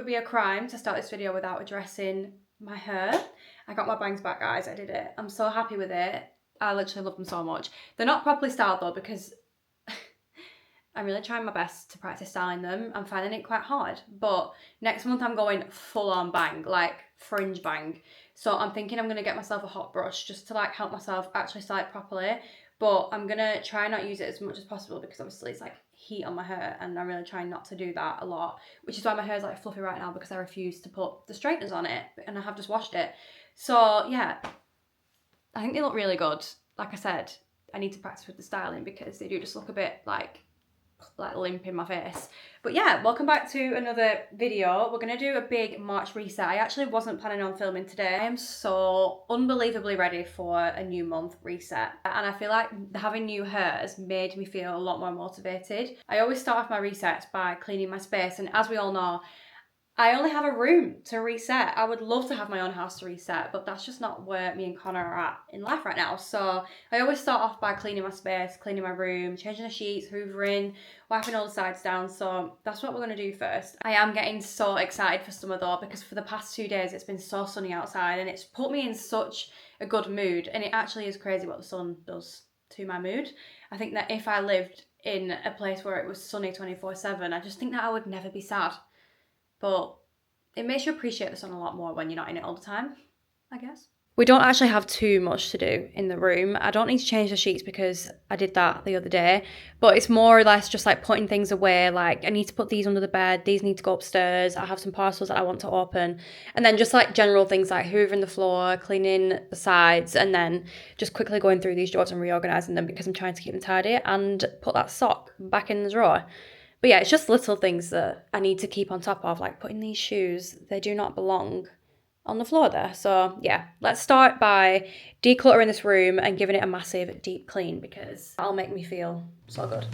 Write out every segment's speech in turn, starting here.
would be a crime to start this video without addressing my hair. I got my bangs back, guys. I did it. I'm so happy with it. I literally love them so much. They're not properly styled though because I'm really trying my best to practice styling them. I'm finding it quite hard. But next month I'm going full on bang, like fringe bang. So I'm thinking I'm going to get myself a hot brush just to like help myself actually style it properly. But I'm going to try not use it as much as possible because obviously it's like heat on my hair and I'm really trying not to do that a lot. Which is why my hair is like fluffy right now because I refuse to put the straighteners on it and I have just washed it. So yeah, I think they look really good. Like I said, I need to practice with the styling because they do just look a bit like limp in my face. But yeah, welcome back to another video. We're gonna do a big March reset. I actually wasn't planning on filming today. I am so unbelievably ready for a new month reset, and I feel like having new hair has made me feel a lot more motivated. I always start off my resets by cleaning my space, and as we all know, I only have a room to reset. I would love to have my own house to reset, but that's just not where me and Connor are at in life right now. So I always start off by cleaning my space, cleaning my room, changing the sheets, hoovering, wiping all the sides down. So that's what we're going to do first. I am getting so excited for summer though, because for the past 2 days it's been so sunny outside and it's put me in such a good mood. And it actually is crazy what the sun does to my mood. I think that if I lived in a place where it was sunny 24/7, I just think that I would never be sad. But it makes you appreciate the sun a lot more when you're not in it all the time, I guess. We don't actually have too much to do in the room. I don't need to change the sheets because I did that the other day. But it's more or less just like putting things away. Like I need to put these under the bed. These need to go upstairs. I have some parcels that I want to open. And then just like general things like hoovering the floor, cleaning the sides, and then just quickly going through these drawers and reorganising them because I'm trying to keep them tidy and put that sock back in the drawer. But yeah, it's just little things that I need to keep on top of, like putting these shoes, they do not belong on the floor there. So yeah, let's start by decluttering this room and giving it a massive deep clean because that'll make me feel so good.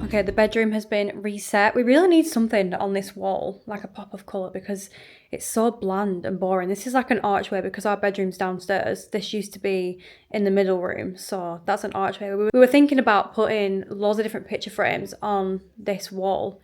Okay, the bedroom has been reset. We really need something on this wall, like a pop of colour, because it's so bland and boring. This is like an archway because our bedroom's downstairs. This used to be in the middle room, so that's an archway. We were thinking about putting loads of different picture frames on this wall,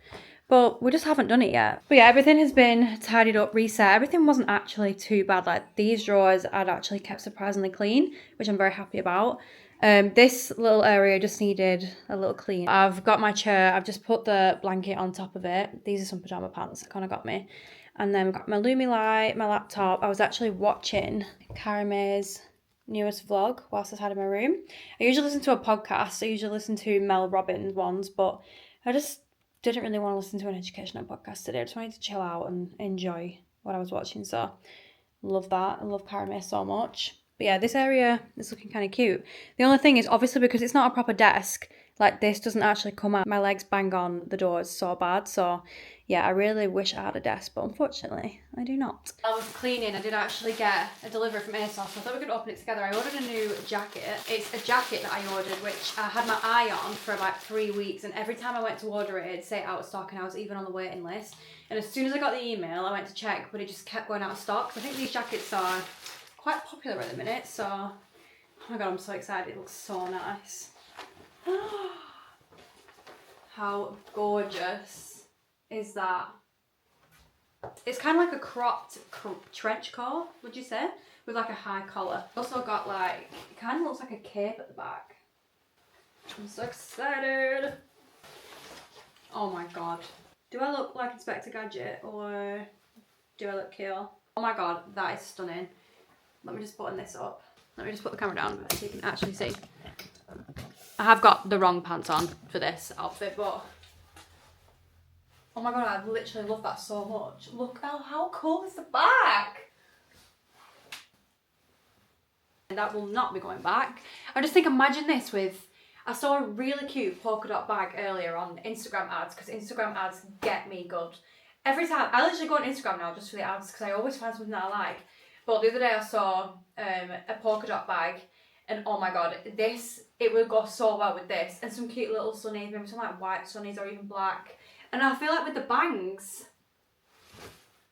but we just haven't done it yet. But yeah, everything has been tidied up, reset. Everything wasn't actually too bad. Like these drawers I'd actually kept surprisingly clean, which I'm very happy about. This little area just needed a little clean. I've got my chair, I've just put the blanket on top of it. These are some pyjama pants that kind of got me. And then we've got my Lumi light, my laptop. I was actually watching Karame's newest vlog whilst I was in my room. I usually listen to a podcast. I usually listen to Mel Robbins ones, but I just didn't really want to listen to an educational podcast today. I just wanted to chill out and enjoy what I was watching. So love that. I love Karame so much. But yeah, this area is looking kind of cute. The only thing is, obviously, because it's not a proper desk, like this doesn't actually come out. My legs bang on the doors so bad. So yeah, I really wish I had a desk, but unfortunately, I do not. I was cleaning. I did actually get a delivery from ASOS. So I thought we could open it together. I ordered a new jacket. It's a jacket that I ordered, which I had my eye on for about 3 weeks. And every time I went to order it, it'd say out of stock, and I was even on the waiting list. And as soon as I got the email, I went to check, but it just kept going out of stock. So I think these jackets are quite popular at the minute, so oh my god, I'm so excited. It looks so nice. How gorgeous is that? It's kind of like a cropped trench coat, would you say? with like a high collar. Also got like, it kind of looks like a cape at the back. I'm so excited. Oh my god. Do I look like Inspector Gadget or do I look cool? Oh my god, that is stunning. Let me just button this up. Let me just put the camera down so you can actually see. I have got the wrong pants on for this outfit, but oh my god, I literally love that so much. Look how cool is the back? That will not be going back. I just think, imagine this with, I saw a really cute polka dot bag earlier on Instagram ads, because Instagram ads get me good. Every time, I literally go on Instagram now just for the ads because I always find something that I like. But the other day I saw a polka dot bag and oh my god, it would go so well with this. And some cute little sunnies, maybe some like white sunnies or even black. And I feel like with the bangs,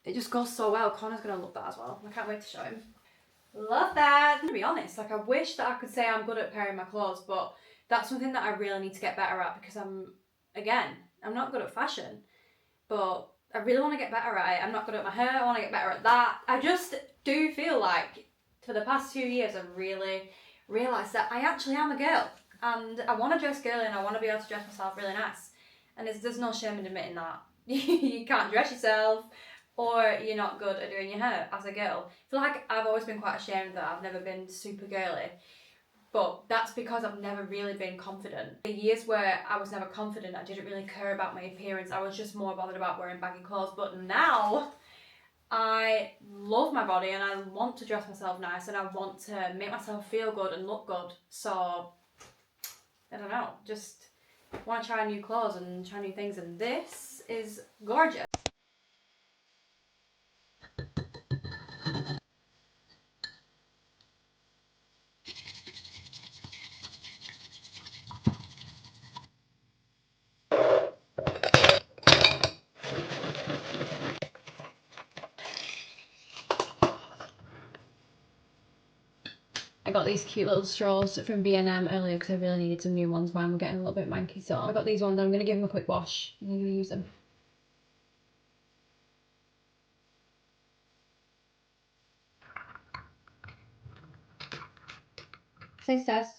it just goes so well. Connor's going to love that as well. I can't wait to show him. Love that. To be honest, like I wish that I could say I'm good at pairing my clothes, but that's something that I really need to get better at because I'm not good at fashion, but I really want to get better at it. I'm not good at my hair, I want to get better at that. I just do feel like for the past 2 years I've really realised that I actually am a girl and I want to dress girly and I want to be able to dress myself really nice. And there's no shame in admitting that. You can't dress yourself or you're not good at doing your hair as a girl. I feel like I've always been quite ashamed that I've never been super girly. But that's because I've never really been confident. The years where I was never confident, I didn't really care about my appearance. I was just more bothered about wearing baggy clothes. But now, I love my body and I want to dress myself nice and I want to make myself feel good and look good. So, I don't know, just want to try new clothes and try new things. And this is gorgeous. I got these cute little straws from B&M earlier because I really needed some new ones. Mine were getting a little bit manky, so I got these ones. I'm going to give them a quick wash and I'm going to use them. Taste test.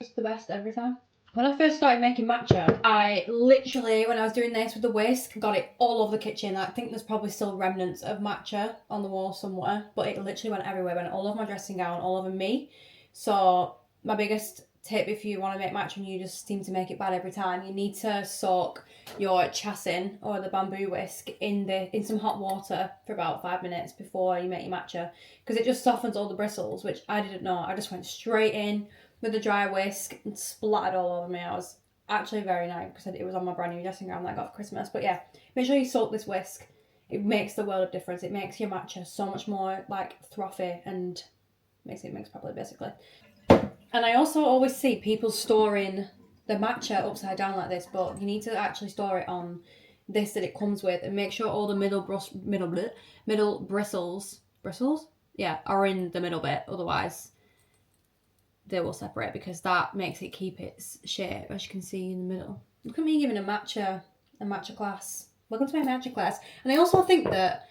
It's the best every time. When I first started making matcha, I literally, when I was doing this with the whisk, got it all over the kitchen. I think there's probably still remnants of matcha on the wall somewhere, but it literally went everywhere. It went all over my dressing gown, all over me. So my biggest tip if you want to make matcha and you just seem to make it bad every time, you need to soak your chassin or the bamboo whisk in some hot water for about 5 minutes before you make your matcha, because it just softens all the bristles, which I didn't know. I just went straight in with the dry whisk and splattered all over me. I was actually very nice because it was on my brand new dressing gown that I got for Christmas. But yeah, make sure you soak this whisk. It makes the world of difference. It makes your matcha so much more like frothy and makes it mix properly basically. And I also always see people storing the matcha upside down like this, but you need to actually store it on this that it comes with and make sure all the middle bristles, yeah, are in the middle bit. Otherwise they will separate because that makes it keep its shape, as you can see in the middle. Look at me giving a matcha class. Welcome to my matcha class. And I also think that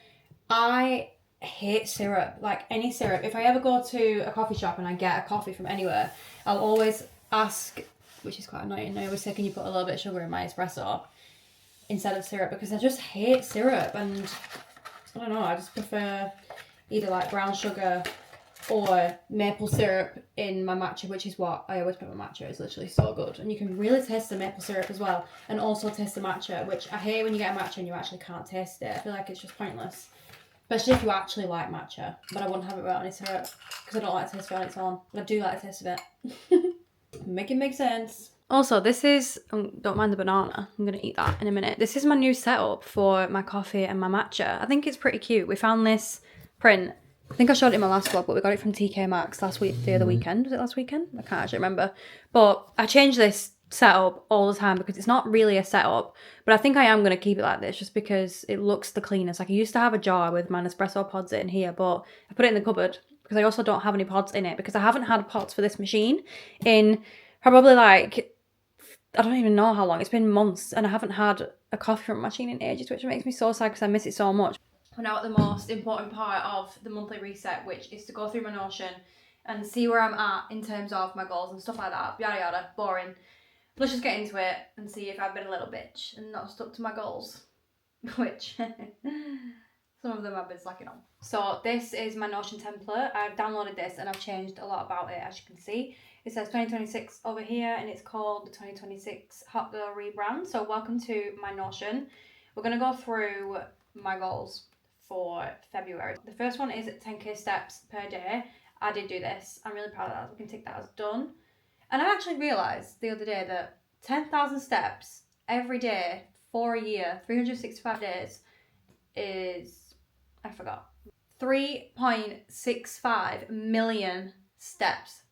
I hate syrup, like any syrup. If I ever go to a coffee shop and I get a coffee from anywhere, I'll always ask, which is quite annoying, I always say, can you put a little bit of sugar in my espresso instead of syrup, because I just hate syrup. And I don't know, I just prefer either like brown sugar or maple syrup in my matcha, which is what I always put in my matcha. It's literally so good. And you can really taste the maple syrup as well, and also taste the matcha, which I hate when you get a matcha and you actually can't taste it. I feel like it's just pointless. Especially if you actually like matcha. But I wouldn't have it without any syrup because I don't like the taste of it on its own. But I do like the taste of it. Make it make sense. Also, this is, don't mind the banana, I'm going to eat that in a minute. This is my new setup for my coffee and my matcha. I think it's pretty cute. We found this print, I think I showed it in my last vlog, but we got it from TK Maxx the other weekend. Was it last weekend? I can't actually remember. But I change this setup all the time because it's not really a setup, but I think I am going to keep it like this just because it looks the cleanest. Like I used to have a jar with my Nespresso pods in here, but I put it in the cupboard because I also don't have any pods in it because I haven't had pods for this machine in probably like, I don't even know how long. It's been months and I haven't had a coffee from a machine in ages, which makes me so sad because I miss it so much. we're now at the most important part of the monthly reset, which is to go through my Notion and see where I'm at in terms of my goals and stuff like that. Yada yada, boring. Let's just get into it and see if I've been a little bitch and not stuck to my goals, which some of them I've been slacking on. So this is my Notion template. I've downloaded this and I've changed a lot about it, as you can see. It says 2026 over here and it's called the 2026 Hot Girl Rebrand. So welcome to my Notion. We're going to go through my goals for February. The first one is 10k steps per day. I did do this. I'm really proud of that. We can tick that as done. And I actually realised the other day that 10,000 steps every day for a year, 365 days, is, I forgot, 3.65 million steps.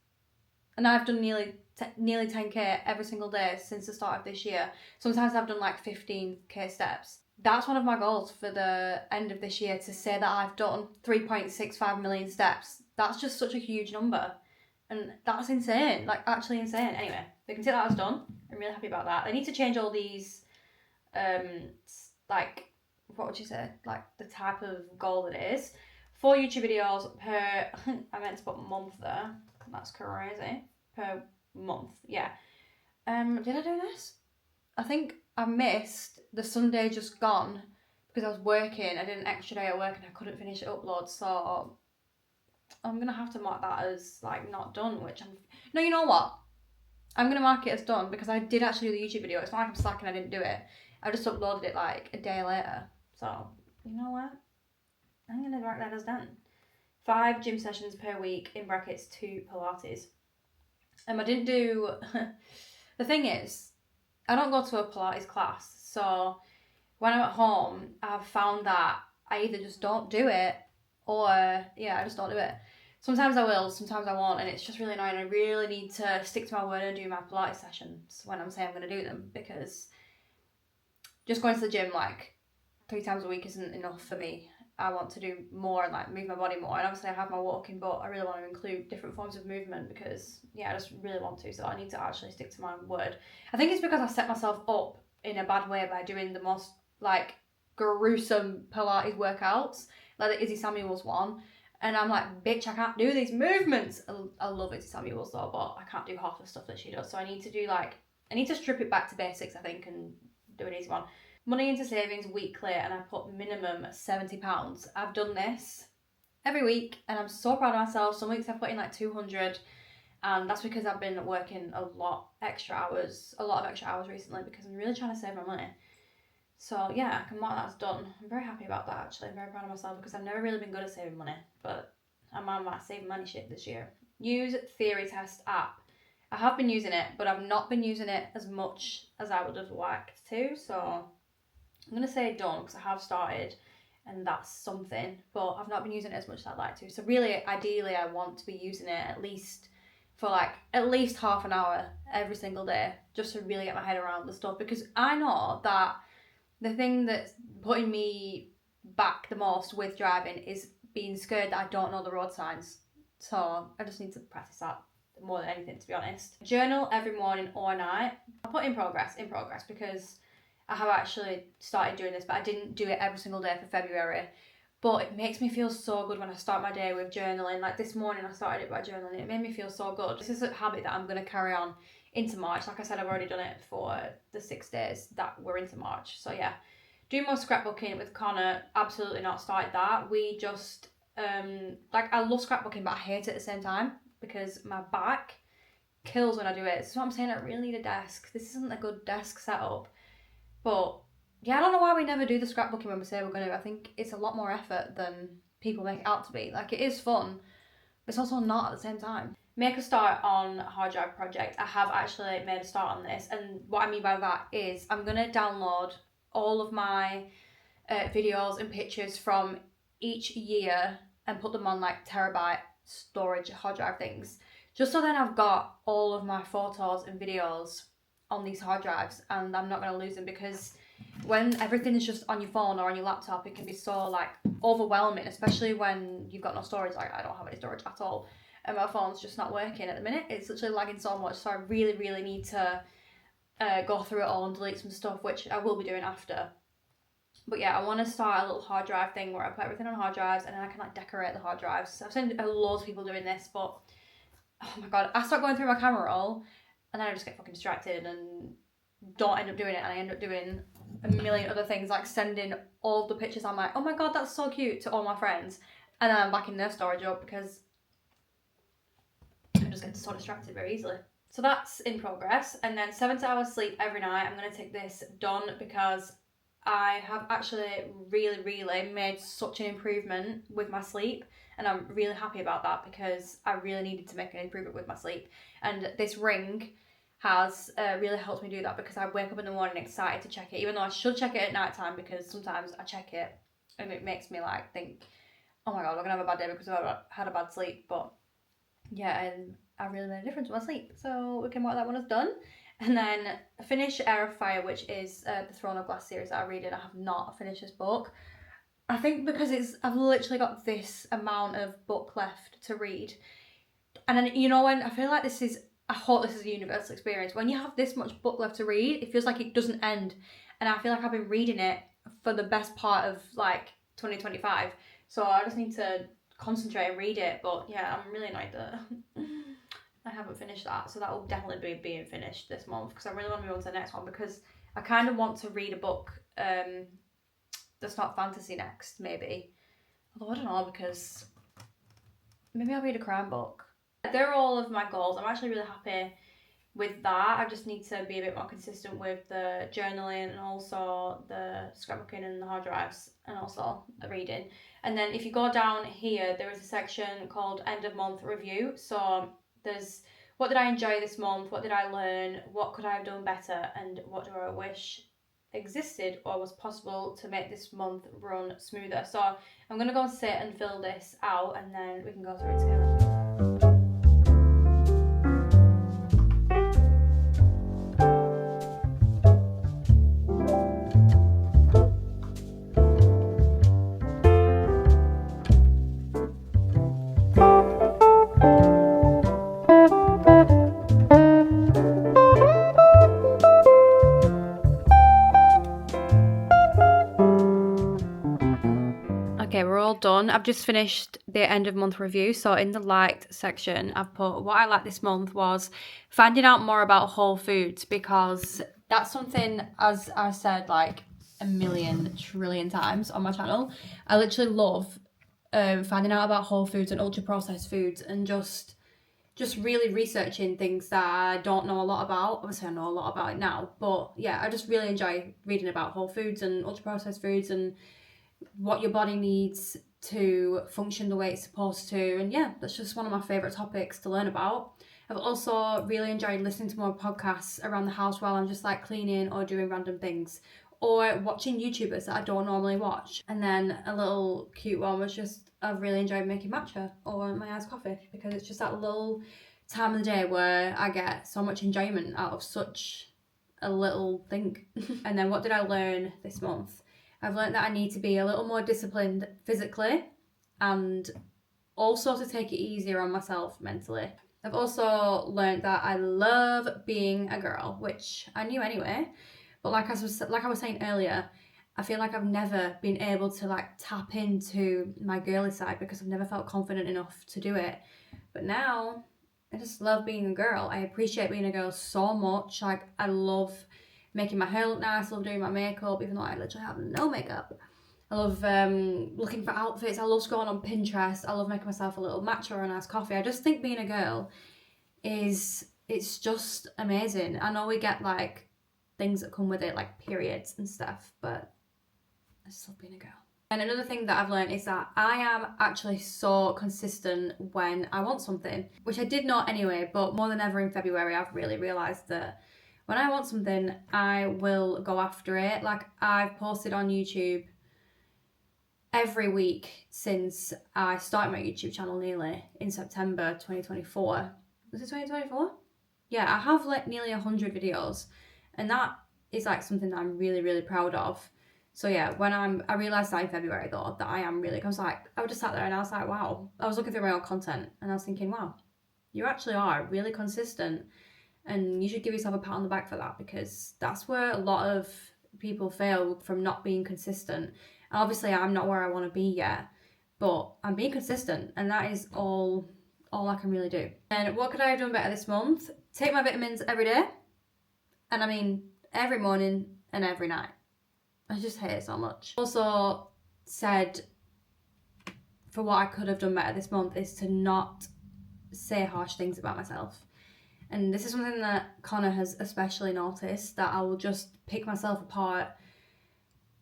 And I've done nearly 10k every single day since the start of this year. Sometimes I've done like 15k steps. That's one of my goals for the end of this year, to say that I've done 3.65 million steps. That's just such a huge number. And that's insane, like actually insane. Anyway, we can see that as done. I'm really happy about that. I need to change all these, like, what would you say? Like the type of goal it is. 4 YouTube videos per, I meant to put month there. That's crazy. Per month, yeah. Did I do this? I think I missed the Sunday just gone because I was working. I did an extra day at work and I couldn't finish the upload, so I'm going to have to mark that as like not done, which no, you know what? I'm going to mark it as done because I did actually do the YouTube video. It's not like I'm slacking, I didn't do it. I just uploaded it like a day later. So, you know what? I'm going to mark that as done. 5 gym sessions per week, in brackets 2 Pilates. I didn't do, the thing is, I don't go to a Pilates class. So when I'm at home, I've found that I either just don't do it or, yeah, I just don't do it. Sometimes I will, sometimes I won't, and it's just really annoying. I really need to stick to my word and do my Pilates sessions when I'm saying I'm going to do them, because just going to the gym like 3 times a week isn't enough for me. I want to do more and like move my body more, and obviously I have my walking, but I really want to include different forms of movement because, yeah, I just really want to, so I need to actually stick to my word. I think it's because I set myself up in a bad way by doing the most like gruesome Pilates workouts, like the Izzy Samuels one, and I'm like, bitch, I can't do these movements. I love Izzy Samuels though, but I can't do half the stuff that she does, so I need to strip it back to basics, I think, and do an easy one. Money into savings weekly, and I put minimum £70. I've done this every week and I'm so proud of myself. Some weeks I've put in like 200, and that's because I've been working a lot of extra hours recently because I'm really trying to save my money. So yeah, I can mark that as done. I'm very happy about that actually. I'm very proud of myself because I've never really been good at saving money, but I'm on my saving money shit this year. Use Theory Test app. I have been using it, but I've not been using it as much as I would have liked to, so I'm going to say done because I have started and that's something, but I've not been using it as much as I'd like to. So really, ideally, I want to be using it at least for like at least half an hour every single day just to really get my head around the stuff, because I know that the thing that's putting me back the most with driving is being scared that I don't know the road signs. So I just need to practice that more than anything, to be honest. Journal every morning or night. I put in progress because I have actually started doing this, but I didn't do it every single day for February. But it makes me feel so good when I start my day with journaling. Like this morning I started it by journaling. It made me feel so good. This is a habit that I'm going to carry on into March. Like I said, I've already done it for the 6 days that we're into March. So yeah. Do more scrapbooking with Connor. Absolutely not started that. We just, like, I love scrapbooking, but I hate it at the same time because my back kills when I do it. So I'm saying, I really need a desk. This isn't a good desk setup. But yeah, I don't know why we never do the scrapbooking when we say we're going to. I think it's a lot more effort than people make it out to be. Like, it is fun, but it's also not at the same time. Make a start on hard drive project. I have actually made a start on this, and what I mean by that is I'm going to download all of my videos and pictures from each year and put them on like terabyte storage hard drive things, just so then I've got all of my photos and videos on these hard drives and I'm not going to lose them, because when everything is just on your phone or on your laptop, it can be so like overwhelming, especially when you've got no storage. Like, I don't have any storage at all and my phone's just not working at the minute. It's literally lagging so much, so I really need to go through it all and delete some stuff, which I will be doing after. But yeah, I want to start a little hard drive thing where I put everything on hard drives and then I can like decorate the hard drives. So I've seen loads of people doing this, but oh my god, I start going through my camera roll and then I just get fucking distracted and don't end up doing it, and I end up doing a million other things, like sending all the pictures I'm like, oh my god, that's so cute, to all my friends, and then I'm backing their storage up because I just get so distracted very easily. So that's in progress. And then 7 hours sleep every night. I'm going to take this done because I have actually really made such an improvement with my sleep, and I'm really happy about that because I really needed to make an improvement with my sleep, and this ring has really helped me do that because I wake up in the morning excited to check it, even though I should check it at night time, because sometimes I check it and it makes me like think, oh my god, we're gonna have a bad day because I've had a bad sleep. But yeah, and I really made a difference with my sleep, so we can mark that one as done. And then finish Air of Fire, which is the Throne of Glass series that I read, and I have not finished this book. I think because I've literally got this amount of book left to read, and then, you know, when I feel like I hope this is a universal experience. When you have this much book left to read, it feels like it doesn't end. And I feel like I've been reading it for the best part of like 2025. So I just need to concentrate and read it. But yeah, I'm really annoyed that I haven't finished that. So that will definitely be being finished this month because I really want to move on to the next one, because I kind of want to read a book that's not fantasy next, maybe. Although I don't know, because maybe I'll read a crime book. They're all of my goals. I'm actually really happy with that. I just need to be a bit more consistent with the journaling and also the scrapbooking and the hard drives and also the reading. And then if you go down here, there is a section called End of Month Review. So there's what did I enjoy this month, what did I learn, what could I have done better, and what do I wish existed or was possible to make this month run smoother. So I'm going to go and sit and fill this out and then we can go through it together. Okay, we're all done. I've just finished the end of month review. So in the liked section, I've put what I liked this month was finding out more about whole foods, because that's something, as I said like a million trillion times on my channel, I literally love finding out about whole foods and ultra processed foods and just really researching things that I don't know a lot about. Obviously I know a lot about it now, but yeah, I just really enjoy reading about whole foods and ultra processed foods and what your body needs to function the way it's supposed to. And yeah, that's just one of my favourite topics to learn about. I've also really enjoyed listening to more podcasts around the house while I'm just like cleaning or doing random things, or watching YouTubers that I don't normally watch. And then a little cute one was just, I've really enjoyed making matcha or my iced coffee, because it's just that little time of the day where I get so much enjoyment out of such a little thing. And then what did I learn this month? I've learned that I need to be a little more disciplined physically and also to take it easier on myself mentally. I've also learned that I love being a girl, which I knew anyway, but like I was saying earlier, I feel like I've never been able to like tap into my girly side because I've never felt confident enough to do it. But now I just love being a girl. I appreciate being a girl so much. Like, I love making my hair look nice, I love doing my makeup, even though I literally have no makeup. I love looking for outfits, I love scrolling on Pinterest, I love making myself a little matcha or a nice coffee. I just think being a girl it's just amazing. I know we get like things that come with it, like periods and stuff, but I just love being a girl. And another thing that I've learned is that I am actually so consistent when I want something, which I did know anyway, but more than ever in February I've really realised that when I want something, I will go after it. Like, I've posted on YouTube every week since I started my YouTube channel nearly in September 2024. Was it 2024? Yeah, I have like nearly 100 videos, and that is like something that I'm really proud of. So yeah, when I realised that in February though, that I am really, I just sat there and I was like, wow. I was looking through my own content and I was thinking, wow, you actually are really consistent. And you should give yourself a pat on the back for that, because that's where a lot of people fail from not being consistent. And obviously I'm not where I want to be yet, but I'm being consistent, and that is all I can really do. And what could I have done better this month? Take my vitamins every day. And I mean every morning and every night. I just hate it so much. Also said, for what I could have done better this month, is to not say harsh things about myself. And this is something that Connor has especially noticed, that I will just pick myself apart.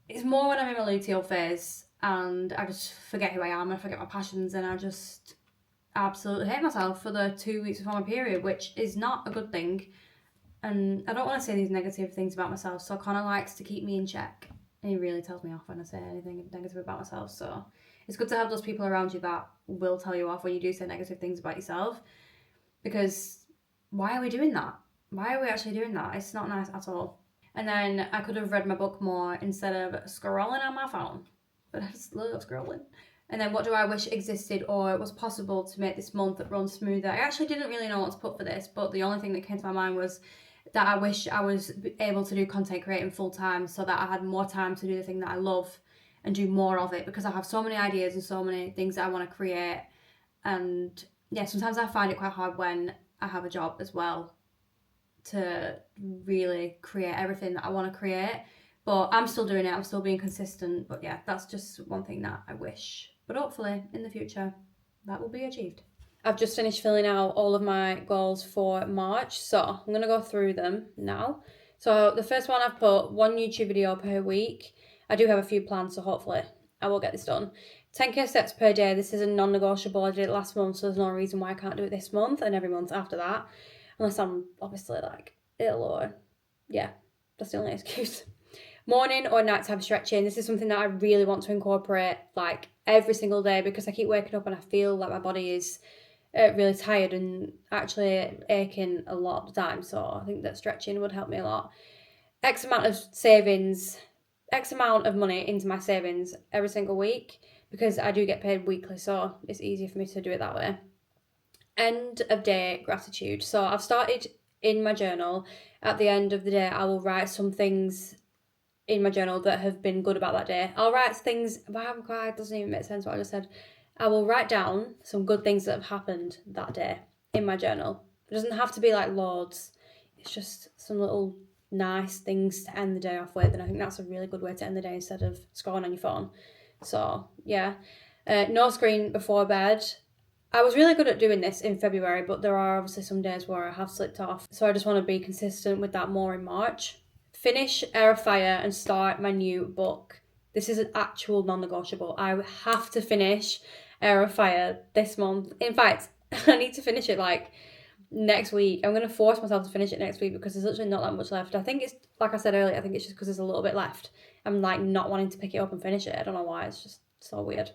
It's more when I'm in my luteal phase and I just forget who I am, I forget my passions, and I just absolutely hate myself for the 2 weeks before my period, which is not a good thing. And I don't want to say these negative things about myself, so Connor likes to keep me in check. And he really tells me off when I say anything negative about myself. So it's good to have those people around you that will tell you off when you do say negative things about yourself. Because why are we doing that? Why are we actually doing that? It's not nice at all. And then I could have read my book more instead of scrolling on my phone. But I just love scrolling. And then what do I wish existed or was possible to make this month run smoother? I actually didn't really know what to put for this, but the only thing that came to my mind was that I wish I was able to do content creating full time, so that I had more time to do the thing that I love and do more of it, because I have so many ideas and so many things that I want to create. And yeah, sometimes I find it quite hard when I have a job as well to really create everything that I want to create. But I'm still doing it, I'm still being consistent. But yeah, that's just one thing that I wish. But hopefully in the future that will be achieved. I've just finished filling out all of my goals for March, so I'm going to go through them now. So the first one, I've put 1 YouTube video per week. I do have a few plans, so hopefully I will get this done. 10k steps per day. This is a non-negotiable. I did it last month, so there's no reason why I can't do it this month and every month after that. Unless I'm obviously like ill or... yeah, that's the only excuse. Morning or nighttime stretching. This is something that I really want to incorporate like every single day, because I keep waking up and I feel like my body is really tired and actually aching a lot of the time. So I think that stretching would help me a lot. X amount of money into my savings every single week, because I do get paid weekly, so it's easier for me to do it that way. End of day gratitude. So I've started in my journal. At the end of the day, I will write some things in my journal that have been good about that day. I'll write things, it doesn't even make sense what I just said. I will write down some good things that have happened that day in my journal. It doesn't have to be like loads. It's just some little nice things to end the day off with, and I think that's a really good way to end the day instead of scrolling on your phone. So yeah, no screen before bed. I was really good at doing this in February, but there are obviously some days where I have slipped off, so I just want to be consistent with that more in March. Finish Air of Fire and start my new book. This is an actual non-negotiable. I have to finish Air of Fire this month. In fact, I need to finish it like next week. I'm going to force myself to finish it next week, because there's literally not that much left. I think it's, like I said earlier, I think it's just because there's a little bit left. I'm like not wanting to pick it up and finish it. I don't know why. It's just so weird.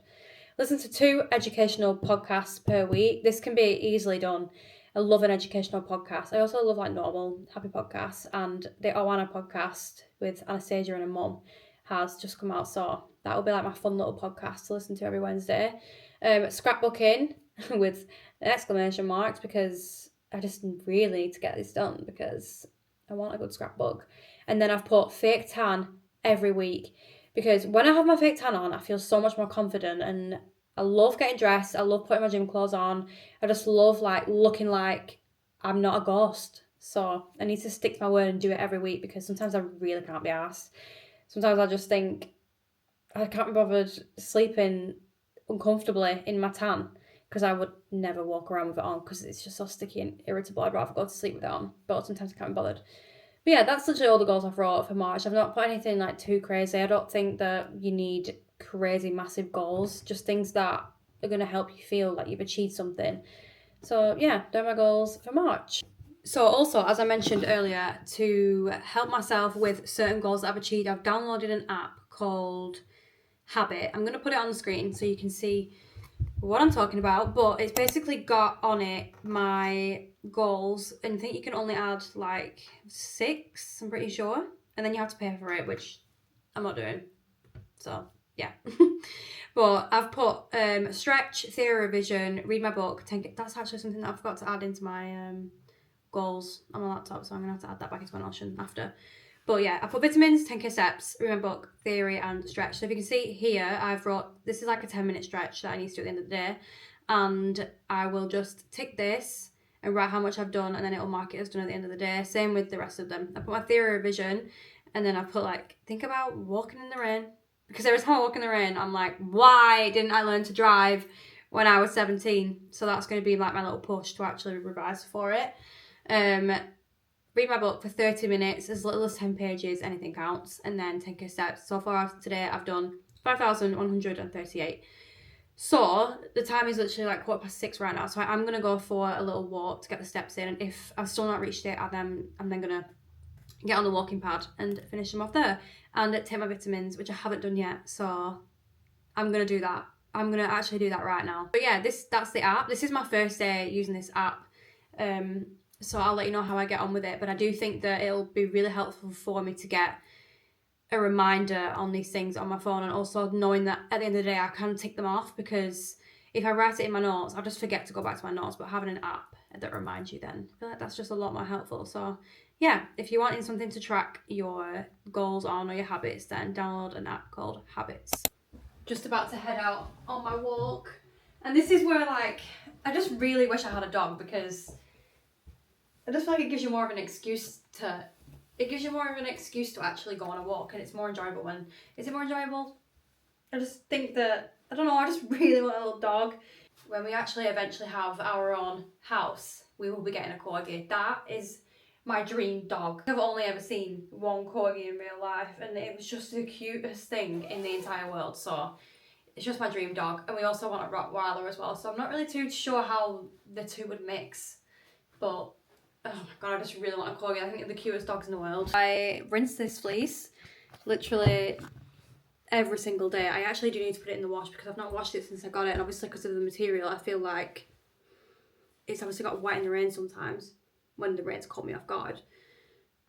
Listen to 2 educational podcasts per week. This can be easily done. I love an educational podcast. I also love like normal happy podcasts, and the Oana podcast with Anastasia and her mum has just come out, so that will be like my fun little podcast to listen to every Wednesday. Scrapbooking with exclamation marks, because I just really need to get this done, because I want a good scrapbook. And then I've put fake tan every week, because when I have my fake tan on, I feel so much more confident, and I love getting dressed. I love putting my gym clothes on. I just love like looking like I'm not a ghost. So I need to stick to my word and do it every week, because sometimes I really can't be arsed. Sometimes I just think I can't be bothered sleeping uncomfortably in my tan, because I would never walk around with it on, because it's just so sticky and irritable. I'd rather go to sleep with it on, but sometimes I can't be bothered. But yeah, that's literally all the goals I've wrote for March. I've not put anything like too crazy. I don't think that you need crazy massive goals, just things that are going to help you feel like you've achieved something. So yeah, they're my goals for March. So also, as I mentioned earlier, to help myself with certain goals that I've achieved, I've downloaded an app called Habit. I'm going to put it on the screen so you can see what I'm talking about, but it's basically got on it my goals, and I think you can only add like 6, I'm pretty sure, and then you have to pay for it, which I'm not doing. So yeah. But I've put stretch, theory revision, read my book. That's actually something that I forgot to add into my goals on my laptop, so I'm gonna have to add that back into my Notion after. But yeah, I put vitamins, 10k steps, read my book, theory and stretch. So if you can see here, I've wrote, this is like a 10-minute stretch that I need to do at the end of the day. And I will just tick this and write how much I've done, and then it'll mark it as done at the end of the day. Same with the rest of them. I put my theory revision, and then I put like, think about walking in the rain. Because every time I walk in the rain, I'm like, why didn't I learn to drive when I was 17? So that's going to be like my little push to actually revise for it. Read my book for 30 minutes, as little as 10 pages, anything counts, and then 10k steps. So far today I've done 5,138. So the time is literally like 6:15 right now. So I'm going to go for a little walk to get the steps in, and if I've still not reached it, I'm then going to get on the walking pad and finish them off there, and take my vitamins, which I haven't done yet. So I'm going to do that. I'm going to actually do that right now. But yeah, that's the app. This is my first day using this app. So I'll let you know how I get on with it. But I do think that it'll be really helpful for me to get a reminder on these things on my phone, and also knowing that at the end of the day I can tick them off, because if I write it in my notes, I'll just forget to go back to my notes. But having an app that reminds you, then I feel like that's just a lot more helpful. So yeah, if you're wanting something to track your goals on or your habits, then download an app called Habits. Just about to head out on my walk, and this is where like I just really wish I had a dog, because I just feel like it gives you more of an excuse to actually go on a walk, and it's more enjoyable when... Is it more enjoyable? I just think that, I don't know, I just really want a little dog. When we actually eventually have our own house, we will be getting a corgi. That is my dream dog. I've only ever seen one corgi in real life, and it was just the cutest thing in the entire world. So it's just my dream dog. And we also want a Rottweiler as well. So I'm not really too sure how the two would mix, but oh my god, I just really want a corgi. I think they're the cutest dogs in the world. I rinse this fleece literally every single day. I actually do need to put it in the wash, because I've not washed it since I got it, and obviously because of the material, I feel like it's obviously got wet in the rain sometimes when the rain's caught me off guard,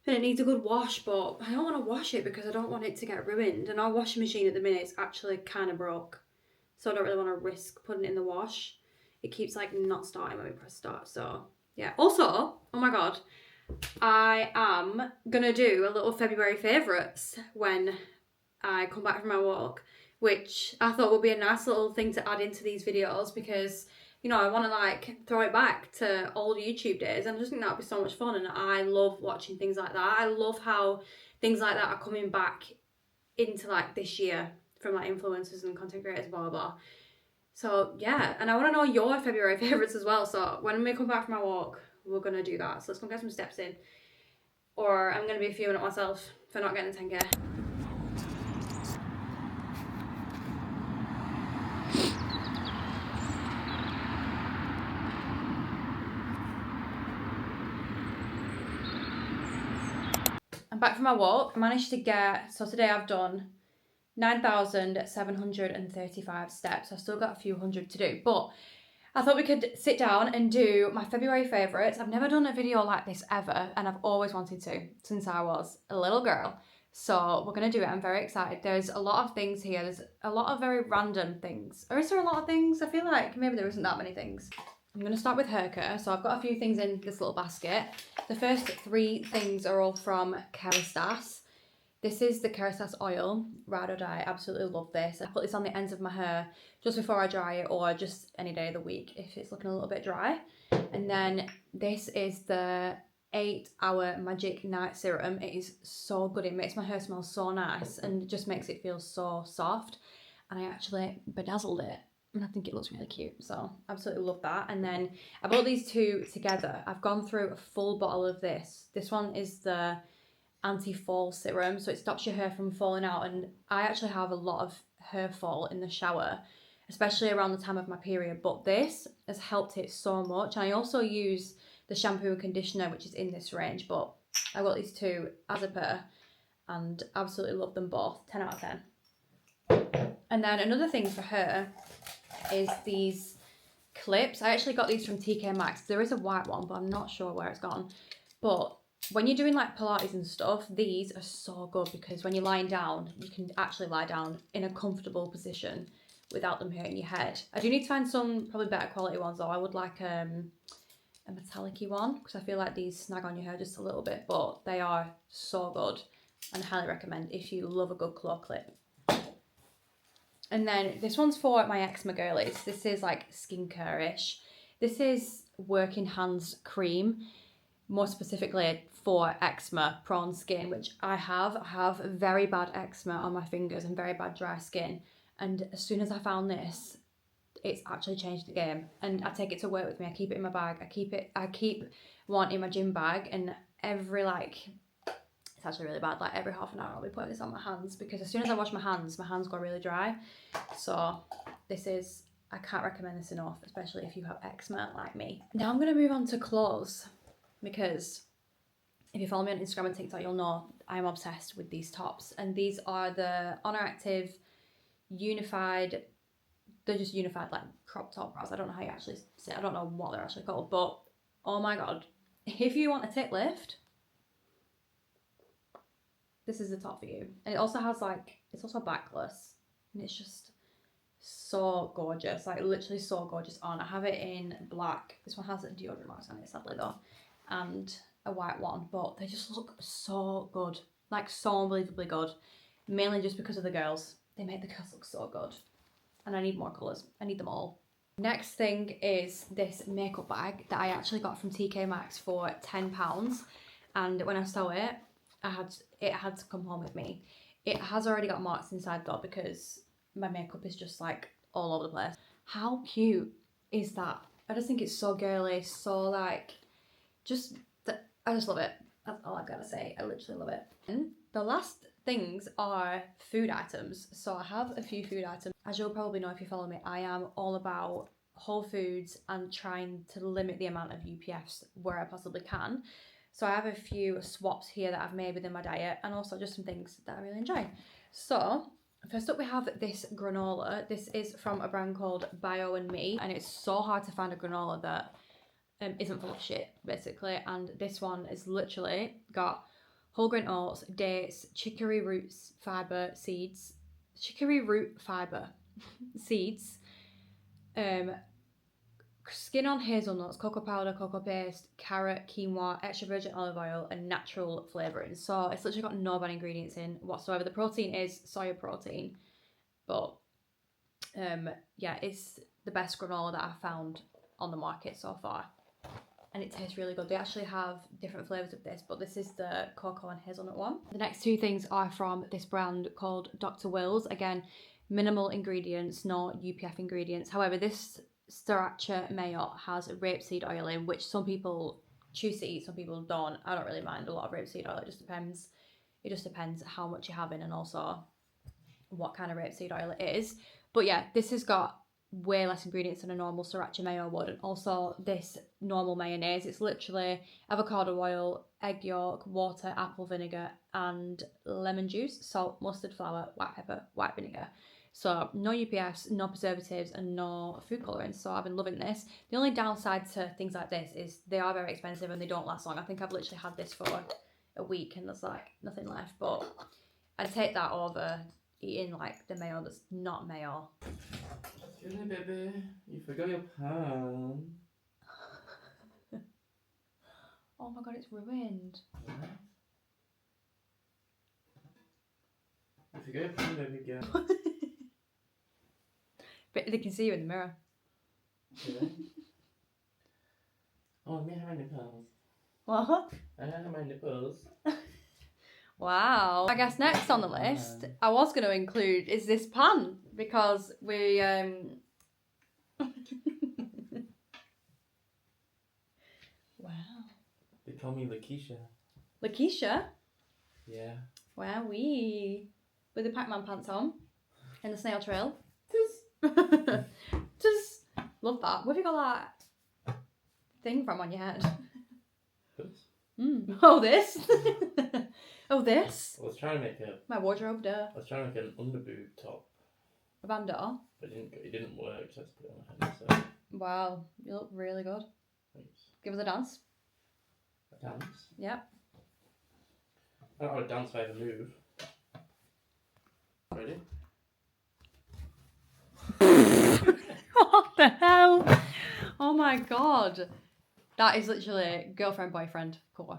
and it needs a good wash. But I don't want to wash it because I don't want it to get ruined, and our washing machine at the minute is actually kind of broke, so I don't really want to risk putting it in the wash. It keeps like not starting when we press start. So yeah. Also, oh my god, I am gonna do a little February favourites when I come back from my walk, which I thought would be a nice little thing to add into these videos, because, you know, I want to like throw it back to old YouTube days, and I just think that would be so much fun, and I love watching things like that. I love how things like that are coming back into like this year from like influencers and content creators, blah blah blah. So yeah, and I want to know your February favourites as well. So when we come back from our walk, we're going to do that. So let's go get some steps in, or I'm going to be fuming at myself for not getting the 10k. I'm back from my walk. I managed to get, so today I've done 9,735 steps. I've still got a few hundred to do, but I thought we could sit down and do my February favourites. I've never done a video like this ever, and I've always wanted to since I was a little girl. So we're going to do it. I'm very excited. There's a lot of things here. There's a lot of very random things. Or is there a lot of things? I feel like maybe there isn't that many things. I'm going to start with hair care. So I've got a few things in this little basket. The first 3 things are all from Kerastase. This is the Kerastase oil, ride or die. Absolutely love this. I put this on the ends of my hair just before I dry it, or just any day of the week if it's looking a little bit dry. And then this is the 8-hour Magic Night Serum. It is so good. It makes my hair smell so nice, and it just makes it feel so soft. And I actually bedazzled it, and I think it looks really cute. So absolutely love that. And then I bought these two together. I've gone through a full bottle of this. This one is the anti-fall serum, so it stops your hair from falling out, and I actually have a lot of hair fall in the shower, especially around the time of my period, but this has helped it so much. And I also use the shampoo and conditioner, which is in this range, but I got these two as a pair and absolutely love them both. 10 out of 10. And then another thing for her is these clips. I actually got these from TK Maxx. There is a white one, but I'm not sure where it's gone. But when you're doing like Pilates and stuff, these are so good, because when you're lying down, you can actually lie down in a comfortable position without them hurting your head. I do need to find some probably better quality ones though. I would like a metallic-y one, because I feel like these snag on your hair just a little bit, but they are so good. and I highly recommend if you love a good claw clip. And then this one's for my eczema girlies. This is like skincare-ish. This is Working Hands Cream, more specifically for eczema prone skin, which I have. I have very bad eczema on my fingers and very bad dry skin. And as soon as I found this, it's actually changed the game. And I take it to work with me. I keep it in my bag. I keep wanting my gym bag, and every it's actually really bad. Like every half an hour I'll be putting this on my hands, because as soon as I wash my hands go really dry. So this is, I can't recommend this enough, especially if you have eczema like me. Now I'm gonna move on to clothes, because if you follow me on Instagram and TikTok, you'll know I'm obsessed with these tops. And these are the Honor Active Unified, they're just unified like crop top bras. I don't know how you actually say, I don't know what they're actually called, but oh my God, if you want a tit lift, this is the top for you. And it also has like, it's also backless, and it's just so gorgeous, like literally so gorgeous on. I have it in black. This one has deodorant marks on it, sadly though, and a white one, but they just look so good, like so unbelievably good, mainly just because of the girls. They make the girls look so good, and I need more colours. I need them all. Next thing is this makeup bag that I actually got from TK Maxx for £10, and when I saw it, it had to come home with me. It has already got marks inside though, because my makeup is just like all over the place. How cute is that? I just think it's so girly, so like, I just love it. That's all I've got to say. I literally love it. And the last things are food items. So I have a few food items. As you'll probably know if you follow me, I am all about whole foods and trying to limit the amount of UPFs where I possibly can. So I have a few swaps here that I've made within my diet, and also just some things that I really enjoy. So first up we have this granola. This is from a brand called Bio and Me, and it's so hard to find a granola that isn't full of shit, basically. And this one is literally got whole grain oats, dates, chicory root fibre seeds, skin on hazelnuts, cocoa powder, cocoa paste, carrot, quinoa, extra virgin olive oil, and natural flavouring. So it's literally got no bad ingredients in whatsoever. The protein is soya protein, but yeah, it's the best granola that I've found on the market so far, and it tastes really good. They actually have different flavours of this, but this is the cocoa and hazelnut one. The next two things are from this brand called Dr. Will's. Again, minimal ingredients, no UPF ingredients. However, this sriracha mayo has rapeseed oil in, which some people choose to eat, some people don't. I don't really mind a lot of rapeseed oil. It just depends. It just depends how much you're having, and also what kind of rapeseed oil it is. But yeah, this has got way less ingredients than a normal sriracha mayo would. And also this normal mayonnaise, it's literally avocado oil, egg yolk, water, apple vinegar, and lemon juice, salt, mustard, flour, white pepper, white vinegar. So no UPFs, no preservatives, and no food colouring. So I've been loving this. The only downside to things like this is they are very expensive and they don't last long. I think I've literally had this for a week and there's like nothing left, but I'd take that over eating like the mayo that's not mayo. Excuse me, baby. You forgot your pan. Oh my God, it's ruined. What? You forgot your pan, baby girl. But they can see you in the mirror. Do they? Oh, me have my nipples. What? I have my nipples. Wow. I guess next on the list, I was going to include is this pan, because we wow. They call me Lakeisha. Lakeisha? Yeah. Wowee. With the Pac-Man pants on and the snail trail. Just love that. Where have you got that thing from on your head? This? Oh, this? Oh, this? I was trying to make My wardrobe, duh. I was trying to make an underboob top, A bandeau? but it didn't work, so I just put it on my head. So Wow, you look really good. thanks. Give us a dance. A dance. Yep. I don't know how to dance if I ever move. Ready? What the hell? Oh my God. That is literally girlfriend, boyfriend. Cool.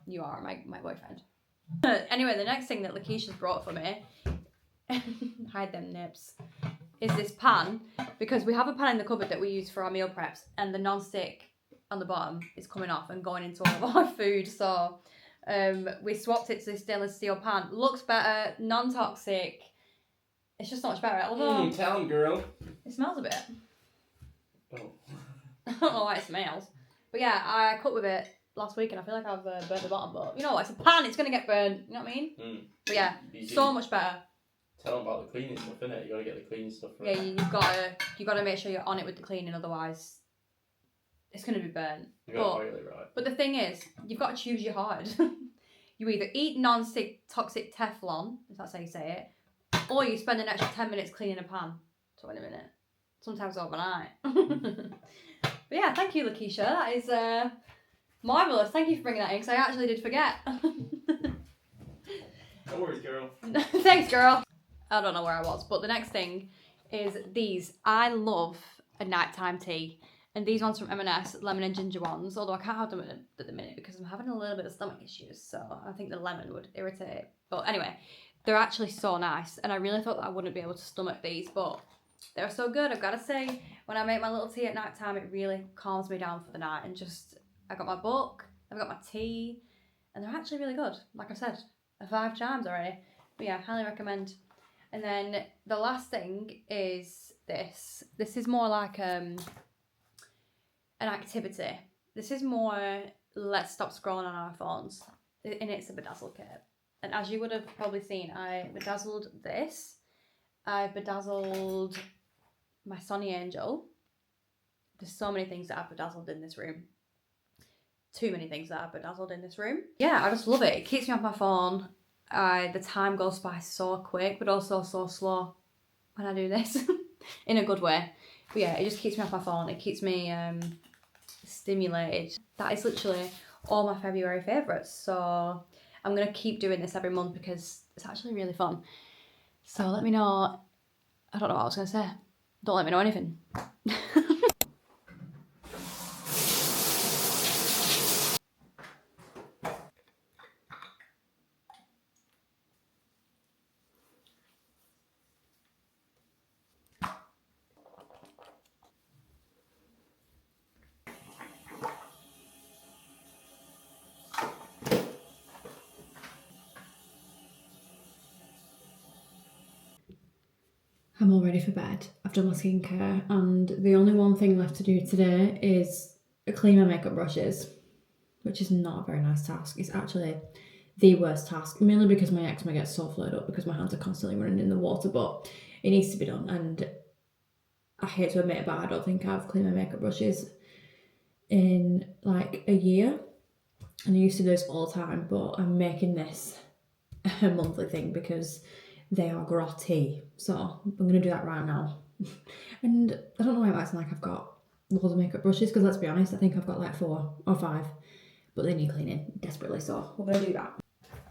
You are my boyfriend. Anyway, the next thing that Lakeisha's brought for me, hide them nips, is this pan, because we have a pan in the cupboard that we use for our meal preps, and the non-stick on the bottom is coming off and going into all of our food. So we swapped it to this stainless steel pan. Looks better, non-toxic. It's just so much better. Although tell him, girl. it smells a bit. Oh. I don't know why it smells. But yeah, I cooked with it last week and I feel like I've burnt the bottom. But you know what? It's a pan. It's going to get burned. You know what I mean? Mm. But yeah, so much better. Tell them about the cleaning stuff, innit? You got to get the cleaning stuff right. Yeah, you've got to make sure you're on it with the cleaning. Otherwise, it's going to be burnt. You got to oil it right. But the thing is, you've got to choose your hard. You either eat non-stick toxic Teflon, if that's how you say it, or you spend an extra 10 minutes cleaning a pan. 20 minutes. Sometimes overnight. But yeah, thank you, Lakeisha. That is marvellous. Thank you for bringing that in, because I actually did forget. No worries, girl. Thanks, girl. I don't know where I was, but the next thing is these. I love a nighttime tea. And these ones from M&S, lemon and ginger ones, although I can't have them at the minute because I'm having a little bit of stomach issues, so I think the lemon would irritate. But anyway, they're actually so nice, and I really thought that I wouldn't be able to stomach these, but they're so good. I've got to say, when I make my little tea at night time, it really calms me down for the night, and just, I got my book, I've got my tea, and they're actually really good. Like I said, 5 times already. But yeah, highly recommend. And then the last thing is this. This is more like an activity. This is more let's stop scrolling on our phones, and it's a bedazzle kit. And as you would have probably seen, I bedazzled this. I bedazzled my Sonny Angel. There's so many things that I've bedazzled in this room. Too many things that I've bedazzled in this room. Yeah, I just love it. It keeps me off my phone. The time goes by so quick, but also so slow when I do this in a good way. But yeah, it just keeps me off my phone. It keeps me stimulated. That is literally all my February favourites. So I'm going to keep doing this every month because it's actually really fun. So let me know. I don't know what I was going to say. Don't let me know anything. I'm all ready for bed. I've done my skincare and the only one thing left to do today is clean my makeup brushes, which is not a very nice task. It's actually the worst task, mainly because my eczema gets so flared up because my hands are constantly running in the water, but it needs to be done. And I hate to admit it, but I don't think I've cleaned my makeup brushes in like a year. And I used to do this all the time, but I'm making this a monthly thing because they are grotty. So I'm going to do that right now. And I don't know why I'm acting like I've got loads of makeup brushes, because let's be honest, I think I've got like 4 or 5, but they need cleaning desperately, so we're going to do that.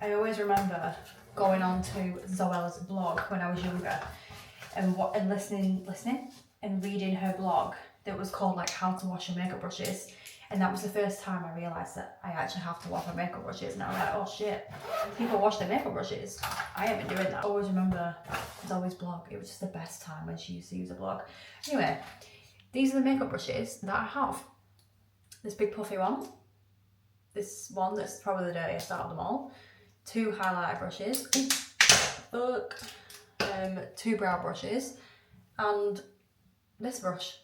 I always remember going on to Zoella's blog when I was younger and listening and reading her blog that was called like How to Wash Your Makeup Brushes. And that was the first time I realised that I actually have to wash my makeup brushes. And I was like, oh shit, people wash their makeup brushes. I haven't been doing that. I always remember Zoe's blog. It was just the best time when she used to use a blog. Anyway, these are the makeup brushes that I have. This big puffy one. This one that's probably the dirtiest out of them all. 2 highlighter brushes. 2 brow brushes. And this brush.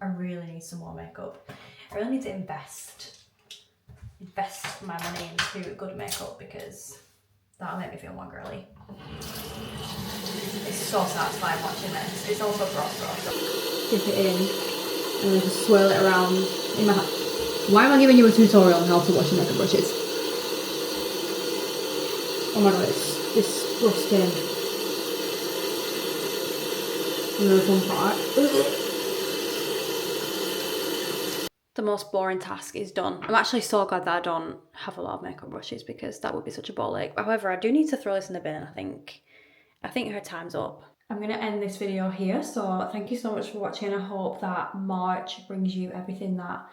I really need some more makeup. I really need to invest my money into good makeup because that'll make me feel more girly. It's so satisfying watching this. It's also gross. Dip it in and then just swirl it around in my hand. Why am I giving you a tutorial on how to wash your makeup brushes? Oh my god, it's disgusting. And then the fun part. The most boring task is done. I'm actually so glad that I don't have a lot of makeup brushes because that would be such a ball ache. However, I do need to throw this in the bin, I think her time's up. I'm going to end this video here, so thank you so much for watching. I hope that March brings you everything that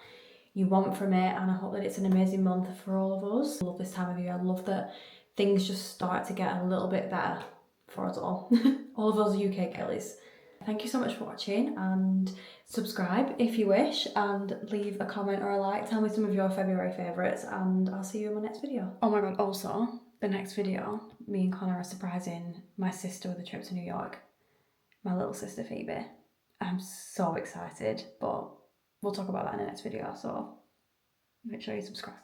you want from it, and I hope that it's an amazing month for all of us. I love this time of year. I love that things just start to get a little bit better for us all. All of us UK girlies. Thank you so much for watching, and subscribe if you wish, and leave a comment or a like. Tell me some of your February favourites, and I'll see you in my next video. Oh my god, also, the next video, me and Connor are surprising my sister with a trip to New York. My little sister Phoebe. I'm so excited, but we'll talk about that in the next video, so make sure you subscribe.